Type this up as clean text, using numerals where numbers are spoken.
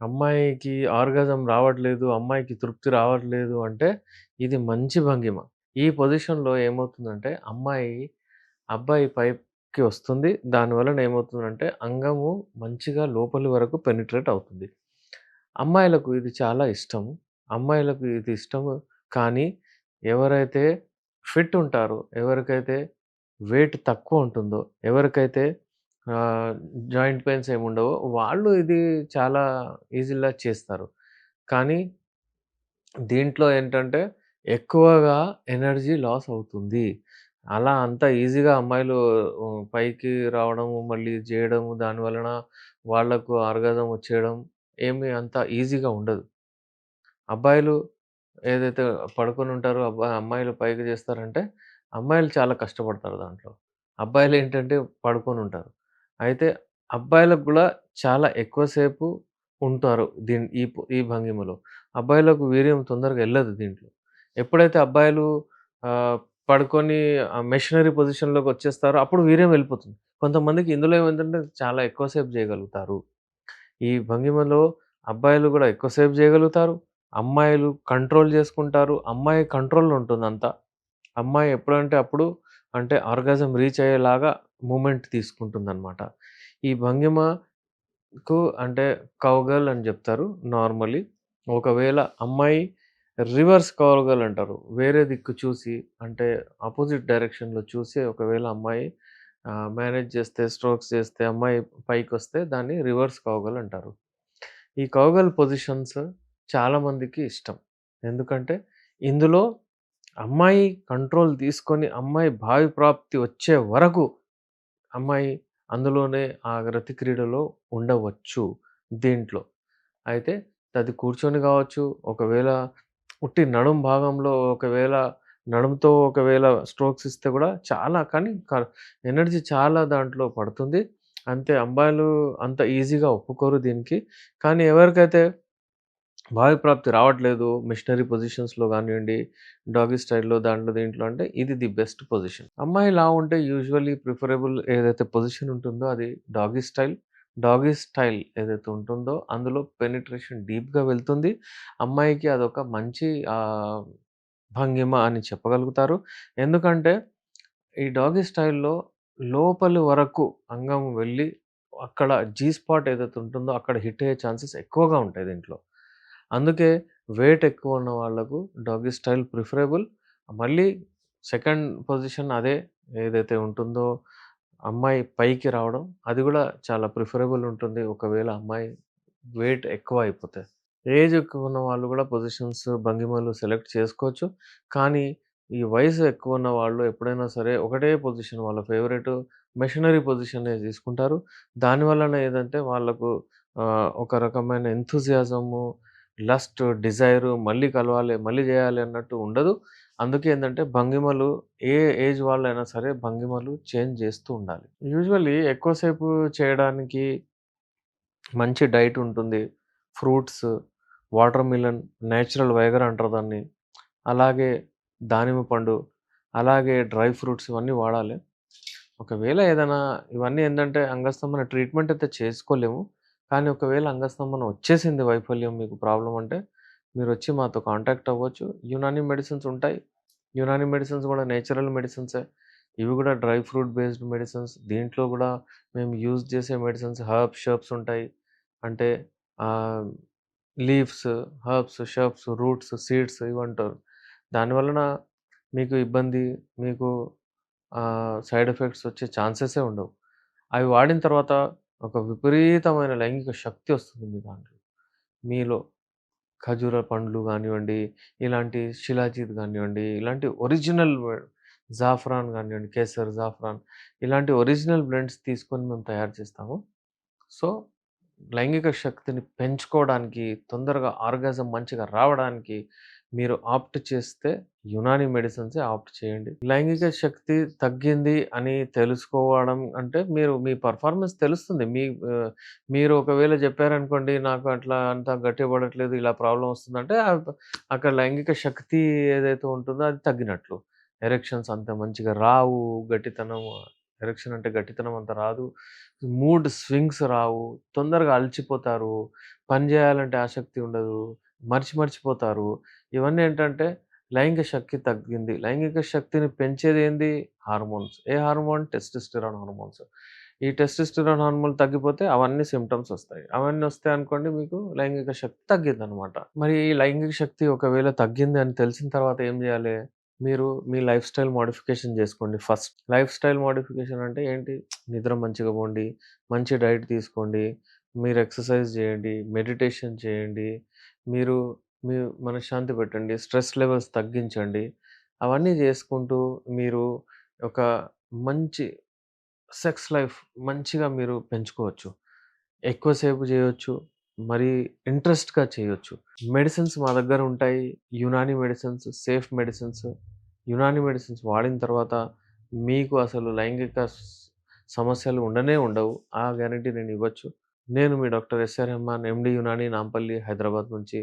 అమ్మాయికి ఆర్గాజం రావట్లేదు, అమ్మాయికి తృప్తి రావట్లేదు అంటే ఇది మంచి భంగిమ. ఈ పొజిషన్‌లో ఏమవుతుందంటే అబ్బాయి పైకి వస్తుంది. దానివలన ఏమవుతుందంటే అంగము మంచిగా లోపలి వరకు పెనిట్రేట్ అవుతుంది. అమ్మాయిలకు ఇది చాలా ఇష్టం. అమ్మాయిలకు ఇది ఇష్టము. కానీ ఎవరైతే ఫిట్ ఉంటారో, ఎవరికైతే వెయిట్ తక్కువ ఉంటుందో, ఎవరికైతే ఆహ్, జాయింట్ పెయిన్స్ ఏముండవో వాళ్ళు ఇది చాలా ఈజీలా చేస్తారు. కానీ దీంట్లో ఏంటంటే ఎక్కువగా ఎనర్జీ లాస్ అవుతుంది. అలా అంత ఈజీగా అమ్మాయిలు పైకి రావడము, మళ్ళీ జేయడము, దాని వలన వాళ్ళకు ఆర్గాజం వచ్చేయడం ఏమి అంత ఈజీగా ఉండదు. అబ్బాయిలు ఏదైతే పడుకొనుంటారో అమ్మాయిలు పైకి జేస్తారంటే, అమ్మాయిలు చాలా కష్టపడతారు దాంట్లో. అబ్బాయిలేంటంటే పడుకొనుంటారు. అయితే అబ్బాయిలకు గూడా చాలా ఎక్కువ సేపు ఉంటారు. ఈ భంగిమలో. అబ్బాయిలకు వీర్యం తొందరగా ఎళ్ళదు దీంట్లో. ఎప్పుడైతే అబ్బాయిలు పడుకొని మెషినరీ పొజిషన్‌లోకొచ్చేస్తారో అప్పుడు వీర్యం వెళ్ళిపోతుంది. కొంతమందికి ఇందులో ఏమైందంటే చాలా ఎక్కువ సేపు జేయగలుగుతారు. ఈ భంగిమలో అబ్బాయిలు గూడా ఎక్కువ సేపు జేయగలుగుతారు. అమ్మాయిలు కంట్రోల్ జేసుకుంటారు. అమ్మాయి కంట్రోల్‌లో ఉంటుందంతా. అమ్మాయి ఎప్పుడంటే అప్పుడు అంటే ఆర్గాజం రీచ్ అయ్యేలాగా మూవ్‌మెంట్ తీసుకుంటుందనమాట. ఈ భంగిమకు అంటే కౌగర్ల్ అని జెప్తారు నార్మల్లీ. ఒకవేళ అమ్మాయి రివర్స్ కౌగర్ల్ అంటారు. వేరే దిక్కు చూసి అంటే అపోజిట్ డైరెక్షన్‌లో చూసి ఒకవేళ అమ్మాయి మేనేజ్ చేస్తే, స్ట్రోక్స్ చేస్తే అమ్మాయి పైకొస్తే దాన్ని రివర్స్ కౌగల్ అంటారు. ఈ కౌగల్ పొజిషన్స్ చాలామందికి ఇష్టం. ఎందుకంటే ఇందులో అమ్మాయి కంట్రోల్ తీసుకొని, అమ్మాయి భావి ప్రాప్తి వచ్చే వరకు అమ్మాయి అందులోనే ఆ రతి క్రీడలో ఉండవచ్చు దీంట్లో. అయితే అది కూర్చొని గావచ్చు, ఒకవేళ ఉట్టి నడుం భాగంలో ఒకవేళ స్ట్రోక్స్ ఇస్తే గూడా చాలా కానీ ఎనర్జీ చాలా దాంట్లో పడుతుంది. అంతే అమ్మాయిలు అంత ఈజీగా ఒప్పుకోరు దీనికి. కానీ ఎవరికైతే భావి ప్రాప్తి రావట్లేదు. మిషనరీ పొజిషన్స్‌లో గానియండి, డాగీ స్టైల్‌లో దాంట్లో దీంట్లో అంటే ఇది ది బెస్ట్ పొజిషన్. అమ్మాయి లావుంటే యూజువల్లీ ప్రిఫరబుల్ ఏదైతే పొజిషన్ ఉంటుందో అది డాగీ స్టైల్. డాగీ స్టైల్ ఏదైతే ఉంటుందో అందులో పెనిట్రేషన్ డీప్‌గా వెళ్తుంది. అమ్మాయికి అదొక మంచి భంగిమ అని చెప్పగలుగుతారు. ఎందుకంటే ఈ డాగీ స్టైల్‌లో లోపలి వరకు అంగం వెళ్ళి అక్కడ జీ స్పాట్ ఏదైతే ఉంటుందో అక్కడ హిట్ అయ్యే ఛాన్సెస్ ఎక్కువగా ఉంటాయి దీంట్లో. అందుకే వెయిట్ ఎక్కువ ఉన్న వాళ్ళకు డాగీ స్టైల్ ప్రిఫరబుల్. మళ్ళీ సెకండ్ పొజిషన్ అదే ఏదైతే ఉంటుందో అమ్మాయి పైకి రావడం అది గూడా చాలా ప్రిఫరబుల్ ఉంటుంది. ఒకవేళ అమ్మాయి వెయిట్ ఎక్కువ అయిపోతే. ఏజ్ ఎక్కువ ఉన్న వాళ్ళు గూడా పొజిషన్స్, భంగిమలు సెలెక్ట్ చేసుకోవచ్చు. కానీ ఈ వయసు ఎక్కువున్న వాళ్ళు ఎప్పుడైనా సరే ఒకటే పొజిషన్ వాళ్ళ ఫేవరెట్ మిషనరీ పొజిషనే తీసుకుంటారు. దాని వలన ఏదంటే వాళ్ళకు ఒక రకమైన ఎంథూసియాజము, లస్ట్, డిజైరు మళ్ళీ కలవాలి, మళ్ళీ జేయాలి అన్నట్టు ఉండదు. అందుకే ఏందంటే భంగిమలు ఏ ఏజ్ వాళ్ళైనా సరే భంగిమలు చేంజ్ జేస్తూ ఉండాలి. యూజువల్లీ ఎక్కువ సేపు చేయడానికి మంచి డైట్ ఉంటుంది. ఫ్రూట్స్, వాటర్ మిలన్, నేచురల్ వైగర్ అంటారు దాన్ని. అలాగే దానిమ్మ పండు, అలాగే డ్రై ఫ్రూట్స్ ఇవన్నీ వాడాలి. ఒకవేళ ఏదైనా ఇవన్నీ ఏందంటే అంగస్తంభన ట్రీట్మెంట్ అయితే చేసుకోలేము. కానీ ఒకవేళ అంగస్తంభన వచ్చేసింది వైఫల్యం మీకు ప్రాబ్లమ్ అంటే మీరొచ్చి మాతో కాంటాక్ట్ అవ్వచ్చు. యునాని మెడిసిన్స్ ఉంటాయి. యునాని మెడిసిన్స్ గూడా నేచురల్ మెడిసిన్సే. ఇవి గూడా డ్రై ఫ్రూట్ బేస్డ్ మెడిసిన్స్. దీంట్లో గూడా మేము యూజ్ చేసే మెడిసిన్స్ షర్బ్స్ ఉంటాయి. అంటే ఆహ్, లీవ్స్, షర్బ్స్, రూట్స్, సీడ్స్ ఇవంటారు. దాని వలన మీకు ఇబ్బంది, మీకు సైడ్ ఎఫెక్ట్స్ వచ్చే ఛాన్సెసే ఉండవు. అవి వాడిన తర్వాత ఒక విపరీతమైన లైంగిక శక్తి వస్తుంది మీ దాంట్లో. మీలో ఖర్జూర పండ్లు గానివ్వండి, ఇలాంటి షిలాజీత్ గానివ్వండి, ఇలాంటి ఒరిజినల్ జాఫ్రాన్ గానివ్వండి, కేసర్, జాఫ్రాన్ ఇలాంటి ఒరిజినల్ బ్లెండ్స్ తీసుకొని మేము తయారు చేస్తాము. సో, లైంగిక శక్తిని పెంచుకోవడానికి, తొందరగా ఆర్గాజం మంచిగా రావడానికి మీరు ఆప్ట్ చేస్తే యునాని మెడిసిన్సే ఆప్ట్ చేయండి. లైంగిక శక్తి తగ్గింది అని తెలుసుకోవడం అంటే మీ పెర్ఫార్మన్స్ తెలుస్తుంది. మీరు ఒకవేళ చెప్పారనుకోండి నాకు అట్లా అంత గట్టిగా పడట్లేదు, ఇలా ప్రాబ్లమ్ వస్తుందంటే అక్కడ లైంగిక శక్తి ఏదైతే ఉంటుందో అది తగ్గినట్లు. ఎరెక్షన్స్ అంత మంచిగా రావు, గట్టితనం ఎరెక్షన్ అంటే గట్టితనం అంత రాదు. మూడ్ స్వింగ్స్ రావు. తొందరగా అలసిపోతారు. పని జేయాలంటే ఆసక్తి ఉండదు. మర్చిపోతారు. ఇవన్నీ ఏంటంటే లైంగిక శక్తి తగ్గింది. లైంగిక శక్తిని పెంచేదేంది? హార్మోన్స్. ఏ హార్మోన్? Testosterone hormones. ఈ టెస్టోస్టెరాన్ హార్మోన్ తగ్గిపోతే అవన్నీ సింప్టమ్స్ ఒస్తాయి. అవన్నీ ఒస్తాయనుకోండి మీకు లైంగిక శక్తి తగ్గిద్దనమాట. మరి ఈ లైంగిక శక్తి ఒకవేళ తగ్గింది అని తెలిసిన తర్వాత ఏం జేయాలి? మీరు మీ లైఫ్ స్టైల్ మోడిఫికేషన్ జేసుకోండి ఫస్ట్. లైఫ్ స్టైల్ మోడిఫికేషన్ అంటే ఏంటి? నిద్ర మంచిగా బోండి, మంచి డైట్ తీసుకోండి, మీరు ఎక్సర్సైజ్ జేయండి, మెడిటేషన్ చేయండి, మీరు మీ మనశ్శాంతి పెట్టండి, స్ట్రెస్ లెవెల్స్ తగ్గించండి. అవన్నీ జేసుకుంటూ మీరు ఒక మంచి సెక్స్ లైఫ్ మంచిగా మీరు పెంచుకోవచ్చు. ఎక్కువ సేపు జేయొచ్చు. మరీ ఇంట్రెస్ట్‌గా చేయొచ్చు. మెడిసిన్స్ మా దగ్గర ఉంటాయి. Unani medicines, safe medicines. Unani medicines వాడిన తర్వాత మీకు అసలు లైంగిక సమస్యలు ఉండనే ఉండవు. ఆ గ్యారంటీ నేనివ్వచ్చు. నేను మీ doctor SR Rehman, MD Unani Nampally, Hyderabad నుంచి.